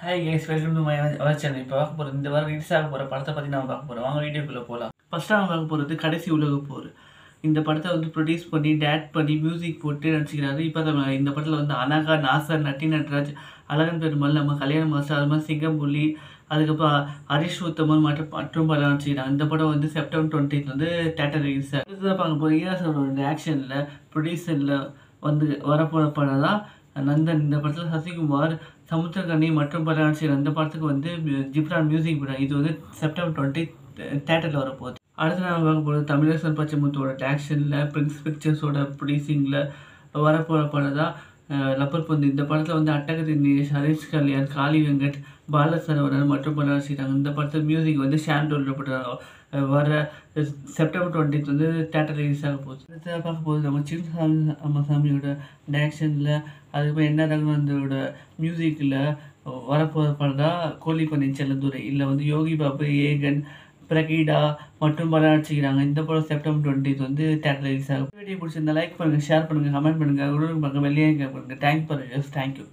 Hi guys, welcome to my our channel. இப்போ பார்க்க போகிறது இந்த வாரம் ரிலீஸ் ஆக போகிற படத்தை பற்றி நம்ம பார்க்க போகிறோம். வாங்க வீடியோக்குள்ளே போகலாம். ஃபஸ்ட்டாக நம்ம பார்க்க போகிறது கடைசி உலக போர். இந்த படத்தை ப்ரொடியூஸ் பண்ணி டேரக்ட் பண்ணி மியூசிக் போட்டு நடிச்சிக்கிறாரு. இப்போ இந்த படத்தில் அனாகா, நாசர், நட்டி நட்ராஜ், அழகன் பெருமாள், நம்ம கல்யாண மாஸ்டர், அது மாதிரி சிங்கம்புலி, அதுக்கப்புறம் ஹரிஷ் உத்தமன் மற்றும் படம் நடிச்சிக்கிறாங்க. இந்த படம் செப்டம்பர் 20 தேட்டர் ரிலீஸ். இதுதான் பார்க்க போகிறோம். ஈராசோட ஆக்ஷனில் ப்ரொடியூசரில் வரப்போகிற படம் தான் நந்தன். இந்த படத்தில் சசிகுமார், சமுத்திரகனி மற்றும் படம் நடிச்சிருக்காங்க. இந்த படத்துக்கு ஜிப்ரான் மியூசிக் படம். இது செப்டம்பர் 20 தேட்டரில் வரப்போகுது. அடுத்து நான் பார்க்க போகிறது தமிழரசன் பச்சைமுத்தோட ஆக்ஷனில் பிரின்ஸ் பிக்சர்ஸோட ப்ரொடியூசிங்கில் வரப்போகிற படம் தான் லப்பர் பந்து. இந்த படத்தில் அட்டகத்தி தினேஷ், ஹரிஷ் கல்யாண், காளி வெங்கட், பாலசரவணன் மற்றும் படம் நடிச்சிருக்காங்க. இந்த படத்தில் மியூசிக் ஷான் டோல்ல வர செப்டம்பர் 20 தேட்டர் ரிலீஸ் ஆக போகுது. அடுத்த பார்க்க போகுது நம்ம சின்னசாமியோட டைரக்ஷனில், அதுக்கப்புறம் என்ன ரகுநந்தோட மியூசிக்கில் வரப்போகிற படம் தான் கோழிப்பண்ணை செல்லதுரை. இல்லை யோகி பாபு, ஏகன், பிரகீடா மற்றும் படம் நடிச்சிக்கிறாங்க. இந்த படம் செப்டம்பர் 20 தேட்டர் ரிலீஸ் ஆகும். வீடியோ பிடிச்சிருந்தா லைக் பண்ணுங்கள், ஷேர் பண்ணுங்கள், கமெண்ட் பண்ணுங்கள், உடனே பார்க்க வெளியே பண்ணுங்கள். தேங்க்யூ.